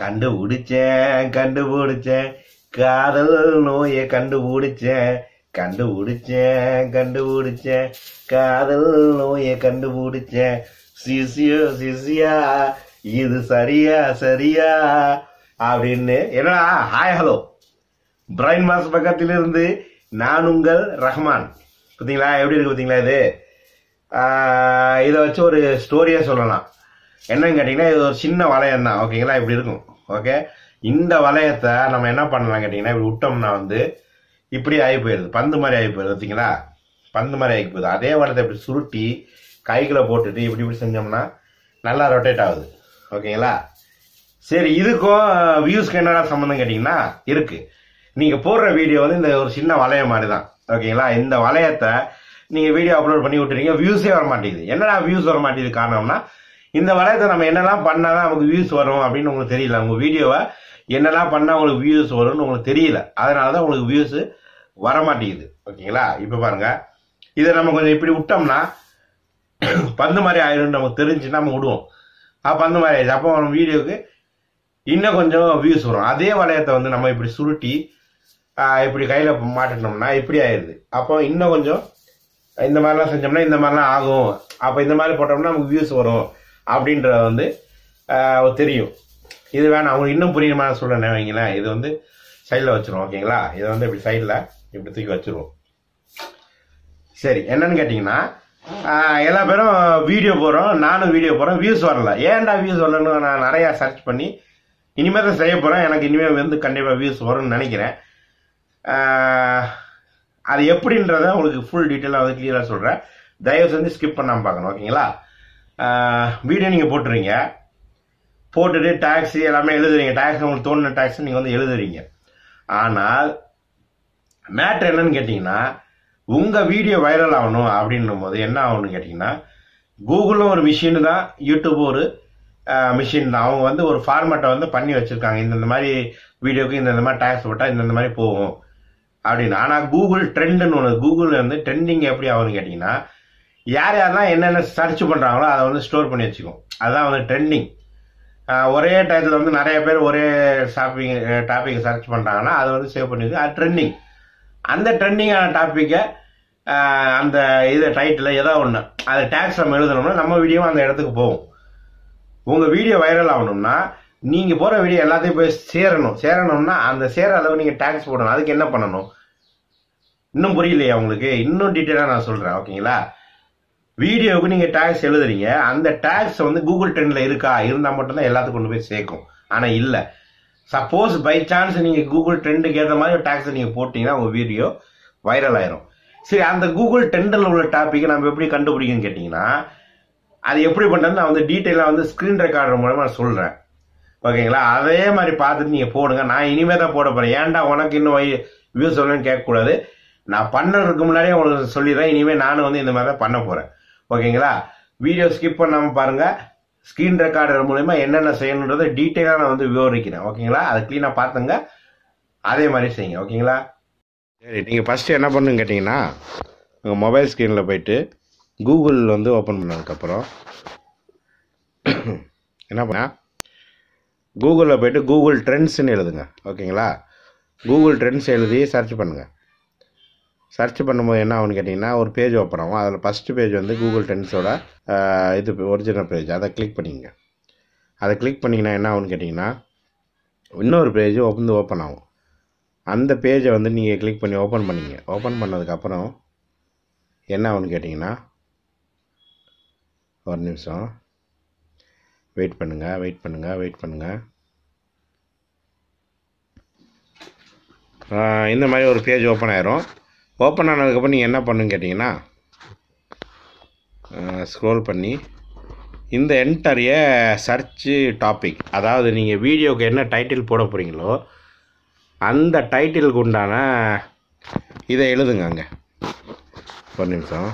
கண்டுபிடிச்சேன் கண்டுபிடிச்சேன் காதல் நோயை கண்டுபிடிச்சேன் கண்டுபிடிச்சேன் காதல் நோயை கண்டுபிடிச்சேன் சிசியா இது சரியா அப்படின்னு என்னடா ஹாய் ஹலோ பிரைன் மாஸ் பக்கத்திலிருந்து நான் உங்கள் ரஹ்மான். பார்த்தீங்களா எப்படி இருக்கு பார்த்தீங்களா? இதை வச்சு ஒரு ஸ்டோரியா சொல்லலாம். என்னன்னு கேட்டீங்கன்னா இது ஒரு சின்ன வளையம் தான். ஓகேங்களா? இப்படி இருக்கும். ஓகே, இந்த வளையத்தை நம்ம என்ன பண்ணலாம் கேட்டீங்கன்னா இப்படி விட்டோம்னா இப்படி ஆகி போயிடுது, பந்து மாதிரி ஆகி போயிடுது. பார்த்தீங்களா? பந்து மாதிரி ஆகி போகுது. அதே வளையத்தை இப்படி சுருட்டி கைக்குள்ள போட்டுட்டு இப்படி செஞ்சோம்னா நல்லா ரொட்டேட் ஆகுது. ஓகேங்களா? சரி, இதுக்கும் வியூஸ்க்கு என்னடா சம்மந்தம் கேட்டீங்கன்னா இருக்கு. நீங்க போடுற வீடியோ இந்த ஒரு சின்ன வளையம் மாதிரி தான். ஓகேங்களா? இந்த வளையத்தை நீங்க வீடியோ அப்லோட் பண்ணி விட்டுறீங்க, வியூஸே வர மாட்டேங்குது. என்னடா வியூஸ் வர மாட்டேங்குது காரணம்னா இந்த வளையத்தை நம்ம என்னெல்லாம் பண்ணாதான் நமக்கு வியூஸ் வரும் அப்படின்னு உங்களுக்கு தெரியல. உங்க வீடியோவை என்னெல்லாம் பண்ணா உங்களுக்கு வியூஸ் வரும்னு உங்களுக்கு தெரியல. அதனாலதான் உங்களுக்கு வியூஸ் வர மாட்டேங்குது. ஓகேங்களா? இப்ப பாருங்க, இதை நம்ம கொஞ்சம் இப்படி விட்டோம்னா பந்து மாதிரி ஆயிரும் நமக்கு தெரிஞ்சுன்னா நம்ம விடுவோம். பந்து மாதிரி ஆயிடுச்சு. அப்போ நம்ம வீடியோக்கு இன்னும் கொஞ்சம் வியூஸ் வரும். அதே வளையத்தை நம்ம இப்படி சுருட்டி இப்படி கையில மாட்டினோம்னா இப்படி ஆயிடுது. அப்போ இன்னும் கொஞ்சம் இந்த மாதிரிலாம் செஞ்சோம்னா இந்த மாதிரிலாம் ஆகும். அப்போ இந்த மாதிரி போட்டோம்னா நமக்கு வியூஸ் வரும் அப்படின்றது தெரியும். இது வேணாம், அவங்களுக்கு இன்னும் புரியுமா சொல்றேன் வைங்களேன். இது சைடில் வச்சிருவோம். ஓகேங்களா? இதை இப்படி சைடில் இப்படி தூக்கி வச்சிருவோம். சரி, என்னன்னு கேட்டீங்கன்னா எல்லா பேரும் வீடியோ போடுறோம், நானும் வீடியோ போடுறேன், வியூஸ் வரல. ஏன்டா வியூஸ் வரலன்னு நான் நிறைய சர்ச் பண்ணி இனிமேல் தான் செய்ய போறேன். எனக்கு இனிமேல் கண்டிப்பாக வியூஸ் வரும்னு நினைக்கிறேன். அது எப்படின்றத உங்களுக்கு ஃபுல் டீட்டெயிலாக கிளியராக சொல்கிறேன். தயவு செஞ்சு ஸ்கிப் பண்ணாமல் பார்க்கணும். ஓகேங்களா? வீடியோ நீங்கள் போட்டுட்டு டேக்ஸ் எல்லாமே எழுதுறீங்க. டேக்ஸ் உங்களுக்கு தோணுன டேக்ஸ் நீங்கள் எழுதுறீங்க. ஆனால் மேட்ரு என்னன்னு கேட்டிங்கன்னா உங்கள் வீடியோ வைரல் ஆகணும் அப்படின்னும் போது என்ன ஆகணும்னு கேட்டிங்கன்னா கூகுளும் ஒரு மிஷின் தான், யூடியூப் ஒரு மிஷின் தான். அவங்க ஒரு ஃபார்மேட்டை பண்ணி வச்சிருக்காங்க. இந்த மாதிரி வீடியோக்கு இந்த மாதிரி டேக்ஸ் போட்டால் இந்த மாதிரி போகும் அப்படின்னு. ஆனால் கூகுள் ட்ரெண்டுன்னு ஒன்று, கூகுள் ட்ரெண்டிங் எப்படி ஆகும்னு கேட்டிங்கன்னா யார் யாரெல்லாம் என்னென்ன சர்ச் பண்ணுறாங்களோ அதை ஸ்டோர் பண்ணி வச்சுக்கும். அதுதான் ட்ரெண்டிங். ஒரே டயத்தில் நிறைய பேர் ஒரே டாபிக் சர்ச் பண்ணுறாங்கன்னா அதை சேவ் பண்ணி வச்சு அது ட்ரெண்டிங். அந்த ட்ரெண்டிங்கான டாப்பிக்கை அந்த இது டைட்டில் ஏதோ ஒன்று அது டேக்ஸ் நம்ம எழுதணும்னா நம்ம வீடியோவும் அந்த இடத்துக்கு போகும். உங்கள் வீடியோ வைரல் ஆகணும்னா நீங்கள் போகிற வீடியோ எல்லாத்தையும் போய் சேரணும்னா அந்த சேர அளவு நீங்கள் டேக்ஸ் போடணும். அதுக்கு என்ன பண்ணணும் இன்னும் புரியலையா உங்களுக்கு? இன்னும் டீட்டெயிலாக நான் சொல்கிறேன். ஓகேங்களா? வீடியோவுக்கு நீங்கள் டேக்ஸ் எழுதுறீங்க, அந்த டேக்ஸ் கூகுள் ட்ரெண்டில் இருக்கா, இருந்தால் மட்டும்தான் எல்லாத்துக்கும் கொண்டு போய் சேர்க்கும். ஆனால் இல்லை, சப்போஸ் பை சான்ஸ் நீங்கள் கூகுள் ட்ரெண்டுக்கு ஏற்ற மாதிரி டேக்ஸை நீங்கள் போட்டிங்கன்னா உங்கள் வீடியோ வைரல் ஆயிரும். சரி, அந்த கூகுள் ட்ரெண்டில் உள்ள டாப்பிக்கை நம்ம எப்படி கண்டுபிடிக்கணும்னு கேட்டிங்கன்னா அது எப்படி பண்ணுறது நான் டீட்டெயிலாக ஸ்க்ரீன் ரெக்கார்டர் மூலமாக நான் சொல்கிறேன். ஓகேங்களா? அதே மாதிரி பார்த்துட்டு நீங்கள் போடுங்க. நான் இனிமே தான் போட போகிறேன். ஏன்டா உனக்கு இன்னும் வியூஸ் சொல்லணும்னு கேட்கக்கூடாது. நான் பண்ணுறதுக்கு முன்னாடியே உங்களுக்கு சொல்லிடுறேன். இனிமேல் நானும் இந்த மாதிரி தான் பண்ண போகிறேன். ஓகேங்களா? வீடியோ ஸ்கிப் பண்ணாமல் பாருங்கள். ஸ்க்ரீன் ரெக்கார்டர் மூலமா என்னென்ன செய்யணுன்றதை டீட்டெயிலாக நான் விவரிக்கிறேன். ஓகேங்களா? அதை க்ளீனாக பார்த்துங்க, அதே மாதிரி செய்யுங்க. ஓகேங்களா? சரி, நீங்கள் ஃபஸ்ட்டு என்ன பண்ணுன்னு கேட்டிங்கன்னா உங்கள் மொபைல் ஸ்க்ரீனில் போயிட்டு கூகுள் ஓப்பன் பண்ணதுக்கப்புறம் என்ன பண்ண கூகுளில் போயிட்டு கூகுள் ட்ரெண்ட்ஸ்ன்னு எழுதுங்க. ஓகேங்களா? கூகுள் ட்ரெண்ட்ஸ் எழுதி சர்ச் பண்ணுங்கள். சர்ச் பண்ணும்போது என்ன ஆகுன்னு கேட்டிங்கன்னா ஒரு பேஜ் ஓப்பன் ஆகும். அதில் ஃபஸ்ட்டு பேஜ் கூகுள் ட்ரெண்ட்ஸோட இது ஒரிஜினல் பேஜ். அதை கிளிக் பண்ணிங்க. அதை கிளிக் பண்ணிங்கன்னா என்ன ஆகுன்னு கேட்டிங்கன்னா இன்னொரு பேஜ் ஓப்பன் ஆகும். அந்த பேஜை நீங்கள் கிளிக் பண்ணி ஓப்பன் பண்ணிங்க. ஓப்பன் பண்ணதுக்கப்புறம் என்ன ஆகுன்னு கேட்டிங்கன்னா ஒரு நிமிஷம் வெயிட் பண்ணுங்கள். இந்த மாதிரி ஒரு பேஜ் ஓப்பன் ஆயிரும். ஓப்பன் ஆனதுக்கப்புறம் நீங்கள் என்ன பண்ணுன்னு கேட்டிங்கன்னா ஸ்க்ரோல் பண்ணி இந்த என்டரிய சர்ச்சு டாபிக், அதாவது நீங்கள் வீடியோவுக்கு என்ன டைட்டில் போட போகிறீங்களோ அந்த டைட்டிலுக்கு உண்டான இதை எழுதுங்க. அங்கே ஒரு நிமிஷம்.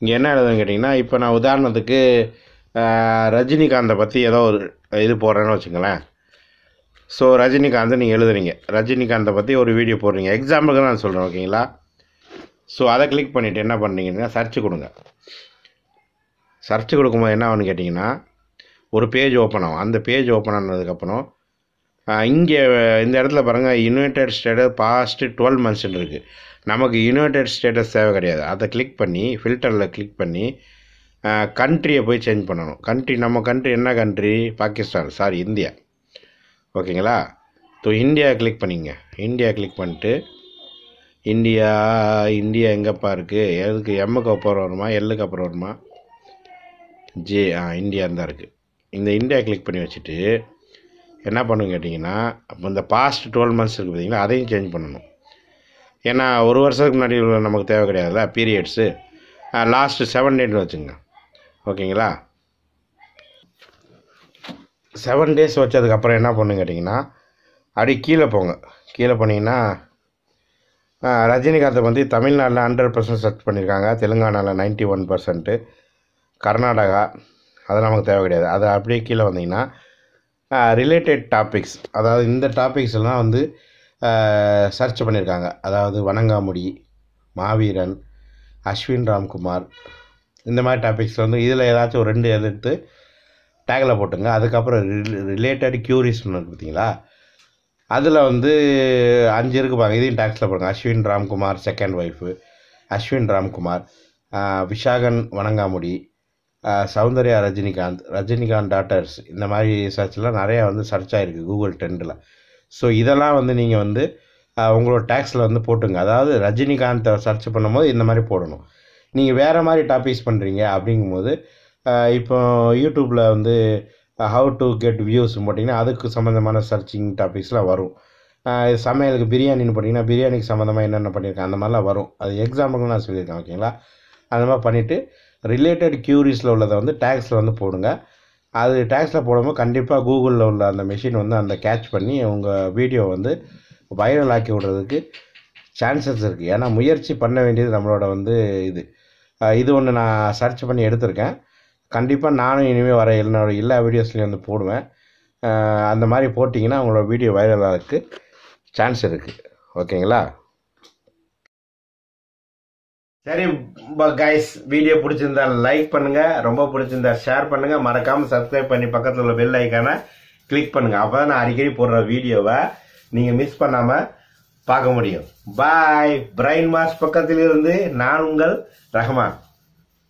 இங்கே என்ன எழுதுன்னு கேட்டிங்கன்னா இப்போ நான் உதாரணத்துக்கு ரஜினிகாந்தை பற்றி ஏதோ ஒரு இது போடுறேன்னு வச்சுங்களேன். ஸோ ரஜினிகாந்தை நீங்கள் எழுதுறீங்க, ரஜினிகாந்தை பற்றி ஒரு வீடியோ போடுறீங்க, எக்ஸாம்பிளுக்கு நான் சொல்கிறேன். ஓகேங்களா? ஸோ அதை கிளிக் பண்ணிவிட்டு என்ன பண்ணுறீங்கன்னா சர்ச் கொடுங்க. சர்ச் கொடுக்கும்போது என்ன ஆகும்னு கேட்டிங்கன்னா ஒரு பேஜ் ஓப்பன் ஆகும். அந்த பேஜ் ஓப்பன் ஆனதுக்கப்புறம் இங்கே இந்த இடத்துல பாருங்கள் யுனைடெட் ஸ்டேட்டஸ் பாஸ்ட் 12 monthsன்னு இருக்குது. நமக்கு யுனைடெட் ஸ்டேட்டஸ் தேவை கிடையாது. அதை கிளிக் பண்ணி ஃபில்டரில் கிளிக் பண்ணி கண்ட்ரியை போய் சேஞ்ச் பண்ணணும். கண்ட்ரி நம்ம கண்ட்ரி என்ன கண்ட்ரி? Pakistan, sorry India. ஓகேங்களா? ஸோ இந்தியா கிளிக் பண்ணிங்க. இந்தியா கிளிக் பண்ணிட்டு இந்தியா எங்கேப்பா இருக்குது? எதுக்கு எம்முக்கு அப்புறம் வருமா எல்லுக்கு அப்புறம் வருமா? இந்தியா தான் இருக்குது. இந்த இந்தியா கிளிக் பண்ணி வச்சுட்டு என்ன பண்ணுங்க கேட்டிங்கன்னா அப்போ இந்த பாஸ்ட் 12 months இருக்குது பார்த்தீங்களா, அதையும் சேஞ்ச் பண்ணணும். ஏன்னா ஒரு வருஷத்துக்கு முன்னாடி நமக்கு தேவை கிடையாதுல்ல பீரியட்ஸு. லாஸ்ட்டு 7 days வச்சுங்க. ஓகேங்களா? 7 days வச்சதுக்கப்புறம் என்ன பண்ணுங்க கேட்டிங்கன்னா அப்படி கீழே போங்க. கீழே போனீங்கன்னா ரஜினிகாந்தை வந்து தமிழ்நாட்டில் 100% சர்ச் பண்ணியிருக்காங்க, தெலுங்கானாவில் 91%, கர்நாடகா அது நமக்கு தேவை கிடையாது. அது அப்படியே கீழே வந்தீங்கன்னா ரிலேட்டட் டாபிக்ஸ், அதாவது இந்த டாபிக்ஸ் எல்லாம் வந்து சர்ச் பண்ணியிருக்காங்க. அதாவது வணங்காமுடி, மாவீரன், அஸ்வின் ராம்குமார், இந்த மாதிரி டாபிக்ஸ் வந்து இதில் ஏதாச்சும் ஒரு 2 எடுத்து டேக்கில் போட்டுங்க. அதுக்கப்புறம் ரிலேட்டட் க்யூரிஸ் ஒன்று இருக்குது பார்த்தீங்களா, அதில் வந்து 5 இருக்குது பாருங்க. இதையும் டேக்ஸில் போடுங்க. Ashwin Ramkumar second wife, Ashwin Ramkumar, Vishagan Vanangamudi, Soundarya Rajinikanth daughters, இந்த மாதிரி சர்ச்லாம் நிறையா வந்து சர்ச் ஆகிருக்கு கூகுள் ட்ரெண்டில். ஸோ இதெல்லாம் வந்து நீங்கள் வந்து உங்களோட டேக்ஸில் வந்து போட்டுங்க. அதாவது ரஜினிகாந்தை சர்ச் பண்ணும்போது இந்த மாதிரி போடணும். நீங்கள் வேறு மாதிரி டாபிக்ஸ் பண்ணுறீங்க அப்படிங்கும்போது இப்போ யூடியூப்பில் வந்து ஹவு டு கெட் வியூஸ் போட்டிங்கன்னா அதுக்கு சம்மந்தமான சர்ச்சிங் டாபிக்ஸ்லாம் வரும். சமையலுக்கு பிரியாணின்னு போட்டிங்கன்னா பிரியாணிக்கு சம்மந்தமாக என்னென்ன பண்ணியிருக்கேன் அந்த மாதிரிலாம் வரும். அது எக்ஸாம்பிளுக்கு நான் சொல்லியிருக்கேன். ஓகேங்களா? அந்த மாதிரி பண்ணிவிட்டு ரிலேட்டட் க்யூரிஸில் உள்ளதை வந்து டேக்ஸில் வந்து போடுங்க. அது டேக்ஸில் போடும்போது கண்டிப்பாக கூகுளில் உள்ள அந்த மெஷின் வந்து அந்த கேட்ச் பண்ணி உங்கள் வீடியோ வந்து வைரல் ஆக்கி விடுறதுக்கு சான்சஸ் இருக்குது. ஏன்னா முயற்சி பண்ண வேண்டியது நம்மளோட வந்து இது ஒன்று நான் சர்ச் பண்ணி எடுத்திருக்கேன். கண்டிப்பாக நானும் இனிமேல் வர என்னோட எல்லா வீடியோஸ்லையும் வந்து போடுவேன். அந்த மாதிரி போட்டிங்கன்னா உங்களோட வீடியோ வைரல் ஆகிறதுக்கு சான்ஸ் இருக்குது. ஓகேங்களா? சரி கைஸ், வீடியோ பிடிச்சிருந்தா லைக் பண்ணுங்க, ரொம்ப பிடிச்சிருந்தா ஷேர் பண்ணுங்க, மறக்காம சப்ஸ்கிரைப் பண்ணி பக்கத்தில் உள்ள பெல் ஐக்கானை கிளிக் பண்ணுங்க. அப்பதான் நான் அடிக்கடி போடுற வீடியோவை நீங்க மிஸ் பண்ணாம பார்க்க முடியும். பாய். பிரைன் மாஸ் பக்கத்தில் இருந்து நான் உங்கள் ரஹ்மான்.